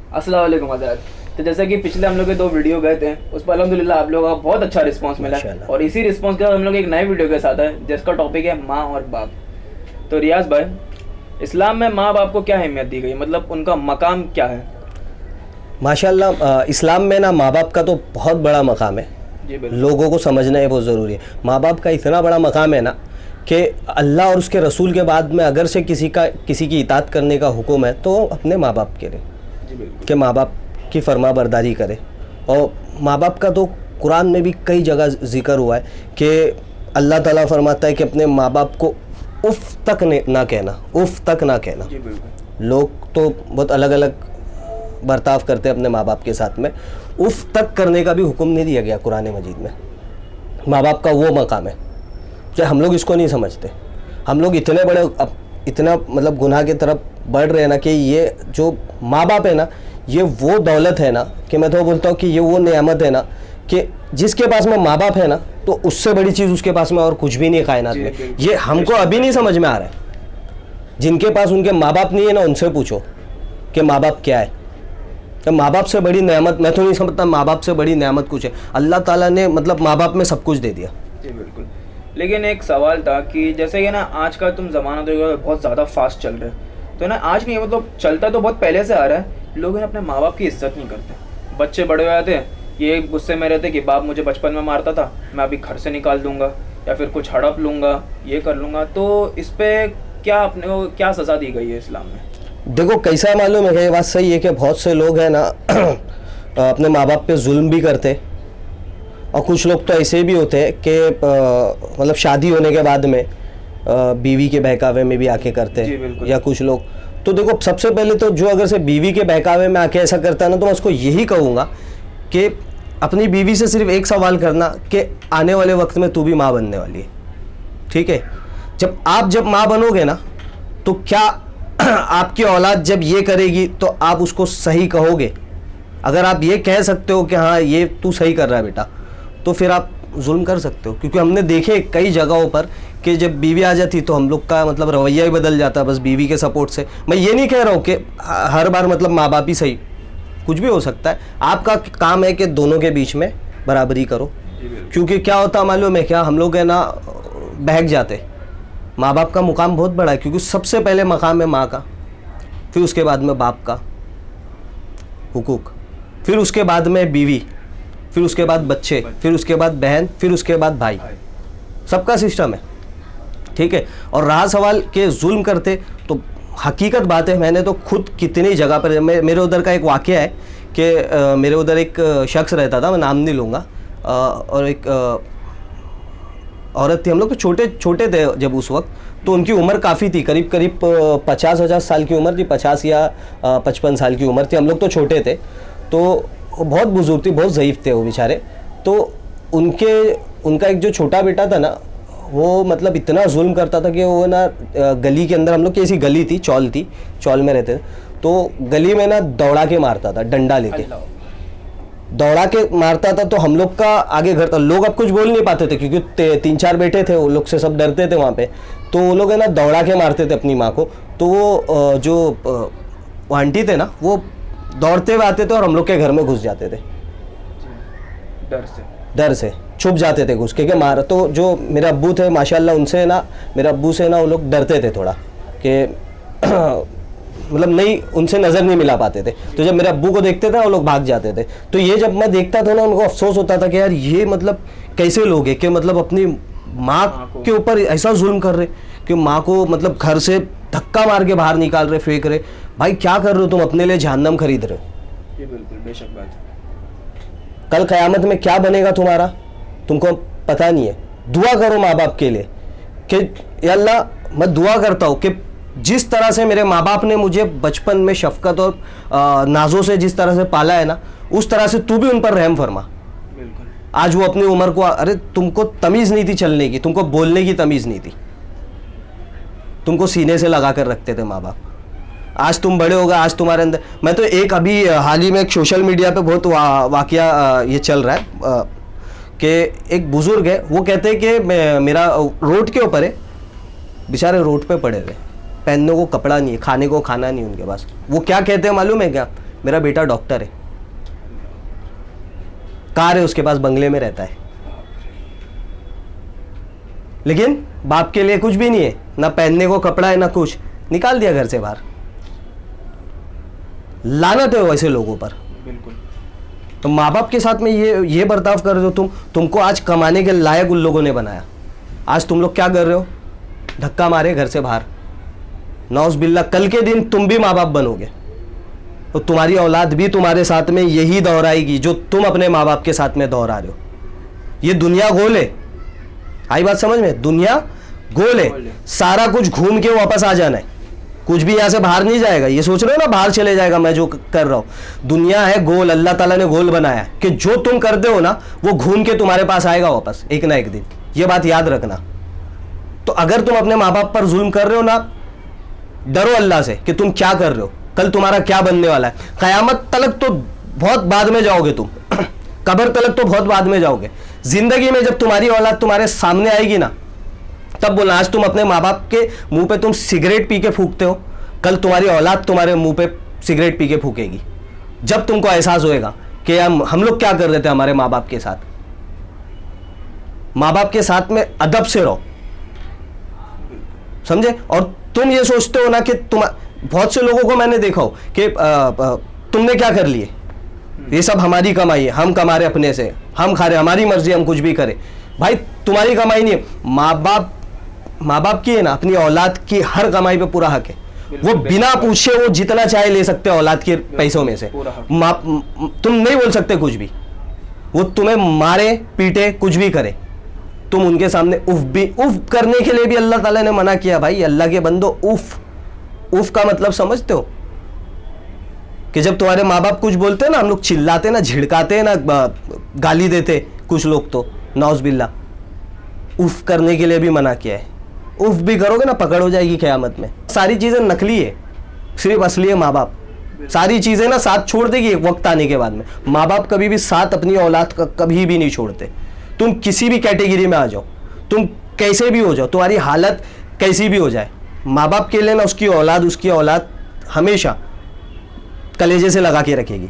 अस्सलाम वालेकुम आज़ाद। तो जैसे कि पिछले हम लोग के 2 वीडियो गए थे, उस पर अल्हम्दुलिल्लाह आप लोगों का बहुत अच्छा रिस्पांस मिला और इसी रिस्पांस के साथ हम लोग एक नए वीडियो के साथ है जिसका टॉपिक है माँ और बाप। तो रियाज भाई, इस्लाम में माँ बाप को क्या अहमियत दी गई, मतलब उनका मकाम क्या है? माशाल्लाह, इस्लाम में ना माँ बाप का तो बहुत बड़ा मकाम है। जी बिल्कुल। लोगों को समझना ये बहुत ज़रूरी है। माँ बाप का इतना बड़ा मकाम है ना कि अल्लाह और उसके रसूल के बाद में अगर से किसी की इताअत करने का हुक्म है तो अपने माँ बाप के लिए, जी बिल्कुल, कि माँ बाप की फरमा बरदारी करे। और माँ बाप का तो कुरान में भी कई जगह ज़िक्र हुआ है कि अल्लाह ताला फरमाता है कि अपने माँ बाप को उफ़ तक ना कहना, उफ़ तक ना कहना। जी बिल्कुल। लोग तो बहुत अलग अलग बर्ताव करते हैं अपने माँ बाप के साथ में। उफ़ तक करने का भी हुक्म नहीं दिया गया कुरान मजीद में। माँ बाप का वो मकाम है जो हम लोग इसको नहीं समझते। हम लोग इतने बड़े इतना मतलब गुनाह की तरफ बढ़ रहे हैं ना कि ये जो माँ बाप है ना, ये वो दौलत है ना कि मैं तो बोलता हूँ कि ये वो नेमत है ना कि जिसके पास में माँ बाप है ना तो उससे बड़ी चीज़ उसके पास में और कुछ भी नहीं है कायनात में। ये हमको अभी नहीं समझ में आ रहा है। जिनके पास उनके माँ बाप नहीं है ना, उनसे पूछो कि माँ बाप क्या है। तो माँ बाप से बड़ी नेमत मैं तो नहीं समझता माँ बाप से बड़ी नेमत कुछ है। अल्लाह ताला ने मतलब माँ बाप में सब कुछ दे दिया। जी बिल्कुल। लेकिन एक सवाल था कि जैसे कि ना आज का तुम ज़माना तो बहुत ज़्यादा फास्ट चल रहा है, तो ना आज नहीं, मतलब चलता तो बहुत पहले से आ रहा है, लोग ना अपने माँ बाप की इज्जत नहीं करते। बच्चे बड़े हो जाते हैं, ये गुस्से में रहते कि बाप मुझे बचपन में मारता था, मैं अभी घर से निकाल दूंगा या फिर कुछ हड़प लूँगा, ये कर लूँगा। तो इस पर क्या अपने को क्या सज़ा दी गई है इस्लाम में? देखो कैसा मालूम है कि ये बात सही है कि बहुत से लोग हैं ना अपने माँ बाप पे जुल्म भी करते, और कुछ लोग तो ऐसे भी होते हैं कि मतलब शादी होने के बाद में बीवी के बहकावे में भी आके करते हैं, या कुछ लोग तो देखो सबसे पहले तो जो अगर से बीवी के बहकावे में आके ऐसा करता है ना, तो मैं उसको यही कहूँगा कि अपनी बीवी से सिर्फ एक सवाल करना कि आने वाले वक्त में तू भी माँ बनने वाली है, ठीक है? जब माँ बनोगे ना तो क्या आपकी औलाद जब ये करेगी तो आप उसको सही कहोगे? अगर आप ये कह सकते हो कि हाँ ये तू सही कर रहा है बेटा, तो फिर आप जुल्म कर सकते हो। क्योंकि हमने देखे कई जगहों पर कि जब बीवी आ जाती तो हम लोग का मतलब रवैया ही बदल जाता बस बीवी के सपोर्ट से। मैं ये नहीं कह रहा हूँ कि हर बार मतलब माँ बाप ही सही, कुछ भी हो सकता है। आपका काम है कि दोनों के बीच में बराबरी करो। क्योंकि क्या होता मालूम है क्या, हम लोग है ना बहक जाते। माँ बाप का मुकाम बहुत बड़ा है, क्योंकि सबसे पहले मकाम है माँ का, फिर उसके बाद में बाप का हुकूक, फिर उसके बाद में बीवी, फिर उसके बाद बच्चे, फिर उसके बाद बहन, फिर उसके बाद भाई। सबका सिस्टम है, ठीक है? और रहा सवाल कि जुल्म करते, तो हकीकत बात है, मैंने तो खुद कितनी जगह पर मेरे उधर का एक वाक़या है कि मेरे उधर एक शख्स रहता था, मैं नाम नहीं लूँगा, और एक औरत थी। हम लोग तो छोटे छोटे थे जब उस वक्त, तो उनकी उम्र काफ़ी थी, करीब 50 साल की उम्र थी, 50 या 55 साल की उम्र थी। हम लोग तो छोटे थे, तो बहुत बुजुर्ग थी, बहुत ज़ईफ़ थे वो बेचारे। तो उनका एक जो छोटा बेटा था ना, वो मतलब इतना जुल्म करता था कि वो ना गली के अंदर, हम लोग की ऐसी गली थी, चौल में रहते थे, तो गली में ना दौड़ा के मारता था, डंडा लेके दौड़ा के मारता था। तो हम लोग का आगे घर था, लोग अब कुछ बोल नहीं पाते थे क्योंकि 3-4 बेटे थे, वो लोग से सब डरते थे वहाँ पे। तो वो लोग है ना दौड़ा के मारते थे अपनी माँ को। तो वो जो आंटी थे ना, वो दौड़ते हुए आते थे और हम लोग के घर में घुस जाते थे, डर से छुप जाते थे घुस के मार। तो जो मेरे अब्बू थे माशाल्लाह, उनसे ना मेरे अब्बू से ना वो लोग डरते थे थोड़ा कि मतलब नहीं, उनसे नज़र नहीं मिला पाते थे। तो जब मेरे अब्बू को देखते थे वो लोग भाग जाते थे। तो ये जब मैं देखता था ना, उनको अफसोस होता था कि यार ये मतलब कैसे लोग हैं कि मतलब अपनी माँ के ऊपर ऐसा जुल्म कर रहे कि माँ को मतलब घर से धक्का मार के बाहर निकाल रहे, फेंक रहे। भाई क्या कर रहे हो तुम? अपने लिए जहन्नम खरीद रहे हो। ये बिल्कुल बेशक बात है। कल क़यामत में क्या बनेगा तुम्हारा, तुमको पता नहीं है। दुआ करो माँ बाप के लिए कि या अल्लाह, मैं दुआ करता हूँ कि जिस तरह से मेरे माँ बाप ने मुझे बचपन में शफकत और नाजों से जिस तरह से पाला है ना, उस तरह से तू भी उन पर रहम फरमा। बिल्कुल। आज वो अपनी उम्र को, अरे तुमको तमीज़ नहीं थी चलने की, तुमको बोलने की तमीज़ नहीं थी, तुमको सीने से लगा कर रखते थे माँ बाप। आज तुम बड़े हो गए, आज तुम्हारे अंदर। मैं तो एक अभी हाल ही में एक सोशल मीडिया पे बहुत वाकया ये चल रहा है कि एक बुज़ुर्ग है, वो कहते हैं कि मेरा रोड के ऊपर है, बेचारे रोड पे पड़े रहे, पहनने को कपड़ा नहीं है, खाने को खाना नहीं उनके पास। वो क्या कहते हैं मालूम है क्या, मेरा बेटा डॉक्टर है, कार है उसके पास, बंगले में रहता है, लेकिन बाप के लिए कुछ भी नहीं है, ना पहनने को कपड़ा है ना कुछ, निकाल दिया घर से बाहर। लानत है वैसे लोगों पर। बिल्कुल। तो माँ बाप के साथ में ये बर्ताव कर रहे हो तुमको आज कमाने के लायक उन लोगों ने बनाया, आज तुम लोग क्या कर रहे हो, धक्का मारे घर से बाहर। नौज बिल्ला, कल के दिन तुम भी माँ बाप बनोगे तो तुम्हारी औलाद भी तुम्हारे साथ में यही दोहराएगी जो तुम अपने माँ बाप के साथ में दोहरा रहे हो। ये दुनिया गोल है, आई बात समझ में, दुनिया गोल है, सारा कुछ घूम के वापस आ जाना है, कुछ भी यहां से बाहर नहीं जाएगा। ये सोच रहे हो ना बाहर चले जाएगा, मैं जो कर रहा हूं, दुनिया है गोल, अल्लाह ताला ने गोल बनाया है कि जो तुम करते हो ना वो घूम के तुम्हारे पास आएगा वापस एक ना एक दिन, ये बात याद रखना। तो अगर तुम अपने माँ बाप पर जुल्म कर रहे हो ना, डरो अल्लाह से कि तुम क्या कर रहे हो, कल तुम्हारा क्या बनने वाला है। कयामत तलक तो बहुत बाद में जाओगे तुम, कब्र तलक तो बहुत बाद में जाओगे। जिंदगी में जब तुम्हारी औलाद तुम्हारे सामने आएगी ना, तब बोला आज तुम अपने माँ बाप के मुंह पे तुम सिगरेट पी के फूकते हो, कल तुम्हारी औलाद तुम्हारे मुंह पे सिगरेट पी के फूकेगी। जब तुमको एहसास होएगा कि हम लोग क्या कर रहे थे हमारे माँ बाप के साथ। माँ बाप के साथ में अदब से रहो, समझे। और तुम ये सोचते हो ना कि तुम, बहुत से लोगों को मैंने देखा हो कि तुमने क्या कर लिए, ये सब हमारी कमाई है, हम कमा रहे अपने से, हम खा रहे, हमारी मर्जी, हम कुछ भी करें। भाई तुम्हारी कमाई नहीं है, माँ बाप की है ना, अपनी औलाद की हर कमाई पे पूरा हक है। वो बिना पूछे वो जितना चाहे ले सकते हैं औलाद के पैसों में से। तुम नहीं बोल सकते कुछ भी, वो तुम्हें मारे पीटे कुछ भी करे, तुम उनके सामने उफ करने के लिए भी अल्लाह ताला ने मना किया। भाई अल्लाह के बंदो, उफ का मतलब समझते हो कि जब तुम्हारे माँ बाप कुछ बोलते हैं ना, हम लोग चिल्लाते ना, झिड़काते ना, गाली देते, कुछ लोग तो नौज बिल्ला, उफ करने के लिए भी मना किया है। उफ भी करोगे ना पकड़ हो जाएगी क़यामत में। सारी चीज़ें नकली है, सिर्फ असली है माँ बाप। सारी चीज़ें ना साथ छोड़ देगी एक वक्त आने के बाद में। माँ बाप कभी भी साथ अपनी औलाद का कभी भी नहीं छोड़ते। तुम किसी भी कैटेगरी में आ जाओ, तुम कैसे भी हो जाओ, तुम्हारी हालत कैसी भी हो जाए, माँ बाप के लिए ना उसकी औलाद हमेशा कलेजे से लगा के रखेगी।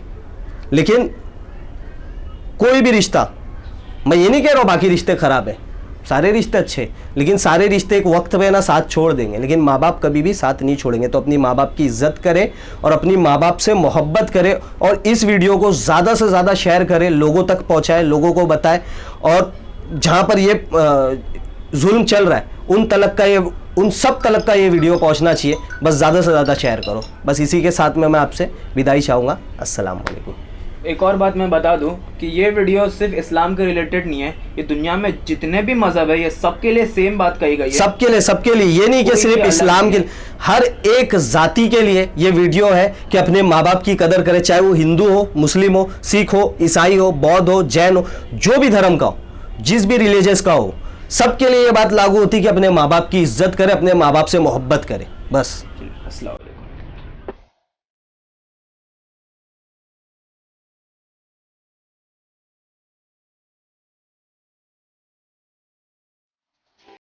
लेकिन कोई भी रिश्ता, मैं ये नहीं कह रहा हूँ बाकी रिश्ते खराब है, सारे रिश्ते अच्छे, लेकिन सारे रिश्ते एक वक्त पे ना साथ छोड़ देंगे, लेकिन माँ बाप कभी भी साथ नहीं छोड़ेंगे। तो अपनी माँ बाप की इज्जत करें और अपनी माँ बाप से मोहब्बत करें, और इस वीडियो को ज़्यादा से ज़्यादा शेयर करें, लोगों तक पहुँचाएं, लोगों को बताएं। और जहाँ पर ये जुल्म चल रहा है उन सब तलक का ये वीडियो पहुँचना चाहिए। बस ज़्यादा से ज़्यादा शेयर करो। बस इसी के साथ में मैं आपसे विदाई चाहूँगा। अस्सलाम वालेकुम। एक और बात मैं बता दूं कि ये वीडियो सिर्फ इस्लाम के रिलेटेड नहीं है, ये दुनिया में जितने भी मजहब है ये सबके लिए सेम बात कही गई है। सबके लिए, ये नहीं कि सिर्फ इस्लाम के, हर एक जाति के लिए ये वीडियो है कि अपने माँ बाप की कदर करे, चाहे वो हिंदू हो, मुस्लिम हो, सिख हो, ईसाई हो, बौद्ध हो, जैन हो, जो भी धर्म का हो, जिस भी रिलीजियस का हो, सबके लिए ये बात लागू होती है कि अपने माँ बाप की इज्जत करे, अपने माँ बाप से मोहब्बत करे। बस। अस्सलाम वालेकुम।